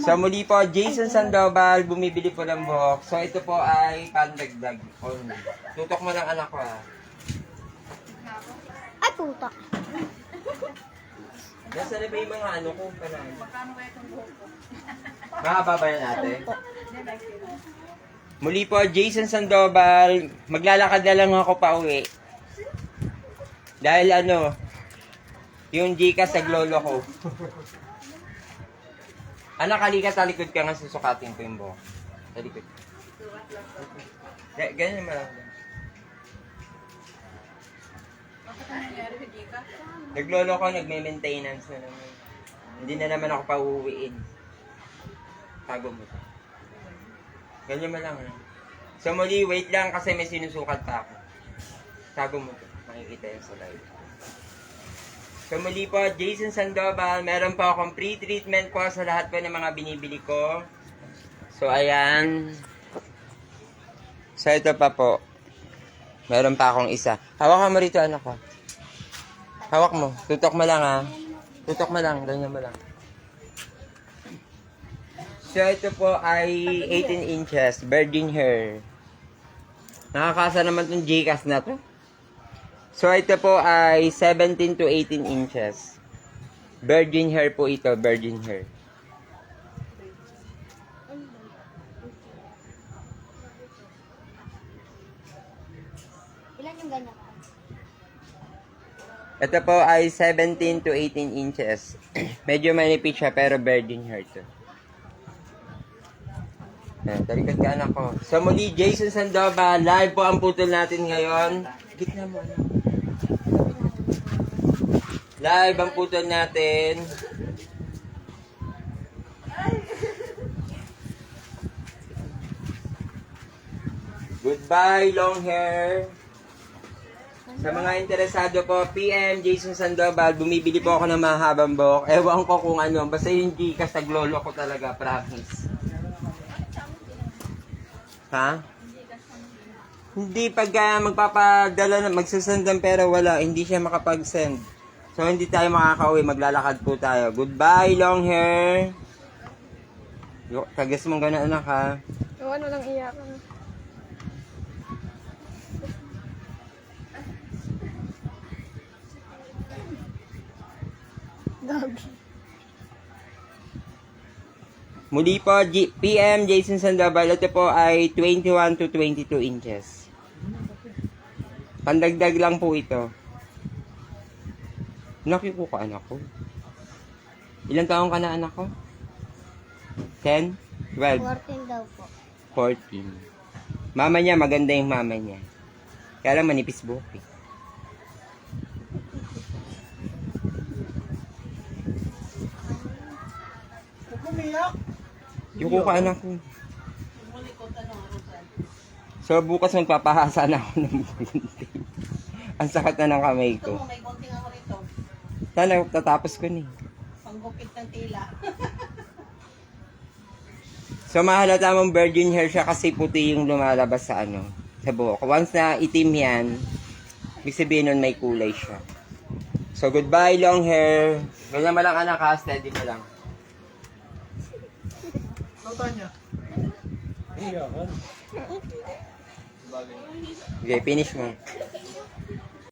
So muli po, Jason Sandoval, bumibili po ng buhok. So ito po ay pandagdag. Tutok mo lang anak ko ha. Ay, puta. Nasa na ba yung mga ano ko? Mahaba ba yan ate? Muli po, Jason Sandoval, maglalakad na lang ako pa uwi. Dahil ano, yung Gcash sa lolo ko. Anak, halika sa likod ka nga, susukatin ko yung buhok. Sa likod. Ganyan naman lang. Naglolo ko, nagme-maintenance na naman. Hindi na naman ako pa uuwiin. Tago mo to. Ganyan mo lang. So muli, wait lang kasi may sinusukat pa ako. Tago mo to. Makikita yan sa live. So muli po, Jason Sandoval, meron po akong pre-treatment po sa lahat po ng mga binibili ko. So ayan. So ito pa po. Meron pa akong isa. Hawakan mo rito anak ko. Hawak mo. Tutok mo lang ha. Tutok mo lang. Ganyan mo lang. So ito po ay 18 inches. Virgin hair. Nakakasa naman itong Gcash na to. So ito po ay 17 to 18 inches. Virgin hair po ito. Virgin hair. Ilan yung ganyan? Ito po ay 17 to 18 inches. Medyo manipis siya pero virgin hair to. Ayan, talikod ka anak ko. So muli, Jason Sandoval, live po ang putol natin ngayon. Gitna mo anak. Live ang putol natin. Goodbye, long hair. Sa mga interesado po, PM Jason Sandoval, bumibili po ako ng mahabang buhok. Ewan ko kung ano, basta yung Gcash taglolo ko talaga, promise. Ha? Hindi pagka magpapadala, magsasend ng pera, wala, hindi siya makapag-send. So hindi tayo makakauwi, maglalakad po tayo. Goodbye, long hair. Kagas mong gano'n anak ha. Ewan, walang iyakan. Gabi. Muli po, PM Jason Sandoval, ito po ay 21 to 22 inches. Pandagdag lang po ito. Nakiko ka anak ko. Ilang taong ka na anak ko? 10? 12? 14 daw po. 14. Mama niya, maganda yung mama niya. Kaya lang manipis buhok eh. Yuko ka anak ko. So bukas magpapahasa na ako ng gunting. Ang sakit na ng kamay ko. May gunting ako rito. Sana tatapos ko ni. Panggupit ng tila. So mahalata mong virgin hair siya kasi puti yung lumalabas sa ano, sa buhok. Once na itim yan, ibig sabihin nun may kulay siya. So goodbye long hair. Ganyan mo lang anak ha, steady mo lang. Tanya. Iyakan. Okay, finish mo.